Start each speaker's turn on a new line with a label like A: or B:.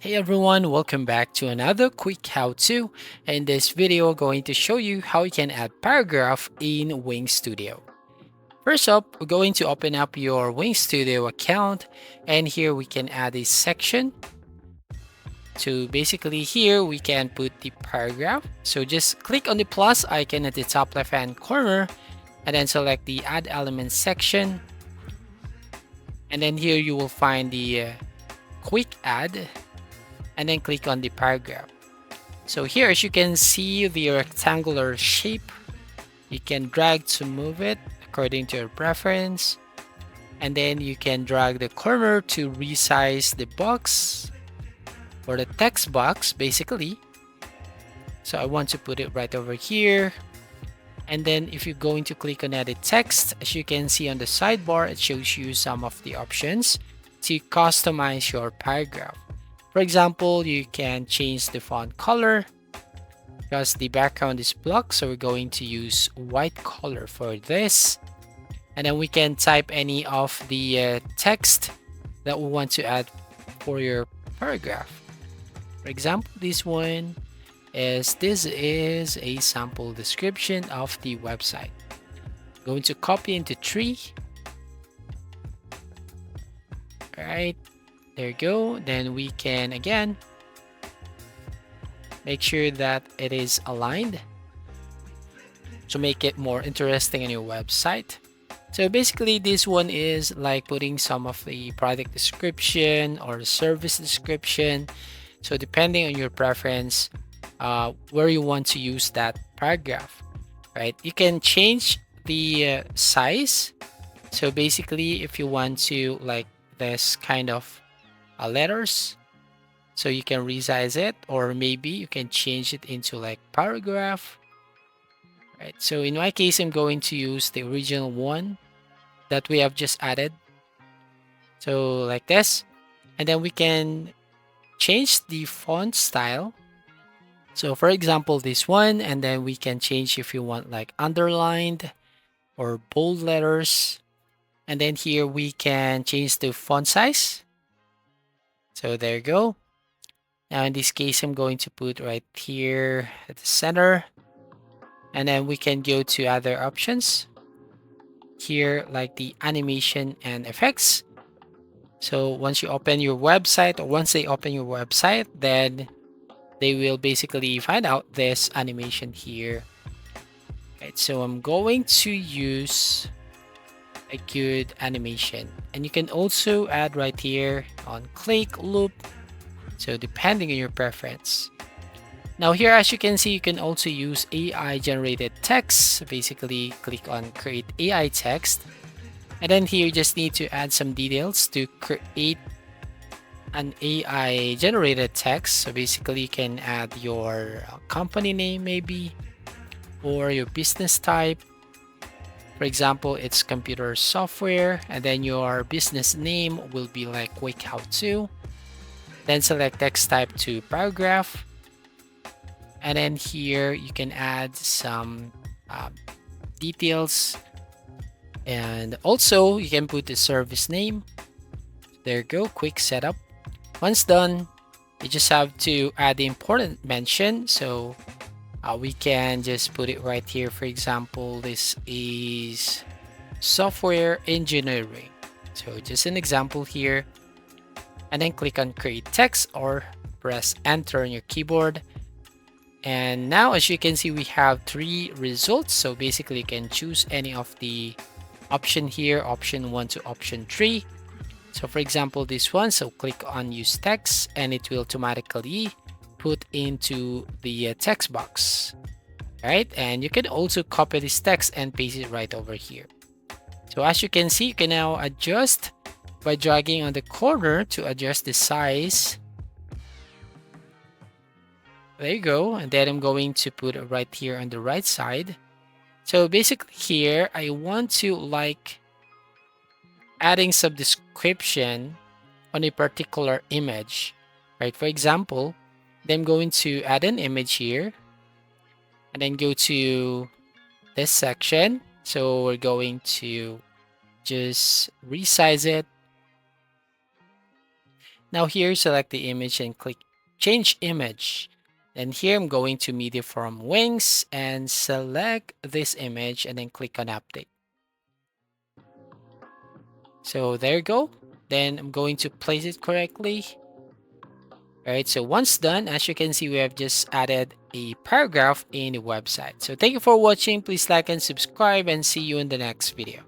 A: Hey everyone, welcome back to another quick how-to. In this video, I'm going to show you how you can add paragraph in Wing Studio. First up, we're going to open up your Wing Studio account, and here we can add a section. So basically here we can put the paragraph. So just click on the plus icon at the top left hand corner and then select the add element section. And then here you will find the quick add and then click on the paragraph. So here, as you can see the rectangular shape, you can drag to move it according to your preference. And then you can drag the corner to resize the box or the text box basically. So I want to put it right over here. And then if you're going to click on edit text, as you can see on the sidebar, it shows you some of the options to customize your paragraph. For example, you can change the font color because the background is black, so we're going to use white color for this. And then we can type any of the text that we want to add for your paragraph. For example, this is a sample description of the website. Going to copy into tree. All right, there you go. Then we can again make sure that it is aligned to make it more interesting on your website. So basically this one is like putting some of the product description or service description. So depending on your preference, where you want to use that paragraph, right? You can change the size. So basically if you want to like this kind of letters, so you can resize it, or maybe you can change it into like paragraph. Right, so in my case, I'm going to use the original one that we have just added. So like this, and then we can change the font style. So for example, this one, and then we can change if you want like underlined or bold letters. And then here we can change the font size. So there you go. Now in this case, I'm going to put right here at the center. And then we can go to other options here, like the animation and effects. So once you open your website, or once they open your website, then they will basically find out this animation here. Right, so I'm going to use a good animation, and you can also add right here on click loop. So depending on your preference. Now here, as you can see, you can also use AI generated text. Basically click on create AI text. And then here you just need to add some details to create an AI generated text. So basically you can add your company name maybe, or your business type. For example, it's computer software, and then your business name will be like quick how to. Then select text type to paragraph. And then here you can add some details, and also you can put the service name. There you go, quick setup. Once done, you just have to add the important mention. So we can just put it right here. For example, this is software engineering. So just an example here. And then click on create text or press enter on your keyboard. And now, as you can see, we have 3 results. So basically you can choose any of the option here, option 1 to option 3. So for example, this one, so click on use text and it will automatically put into the text box, right? And you can also copy this text and paste it right over here. So as you can see, you can now adjust by dragging on the corner to adjust the size. There you go. And then I'm going to put it right here on the right side. So basically here, I want to like adding some description on a particular image, right? For example, I'm going to add an image here and then go to this section. So we're going to just resize it. Now here, select the image and click change image. And here I'm going to media from Wings and select this image and then click on update. So there you go. Then I'm going to place it correctly. All right, so once done, as you can see, we have just added a paragraph in the website. So thank you for watching. Please like and subscribe and see you in the next video.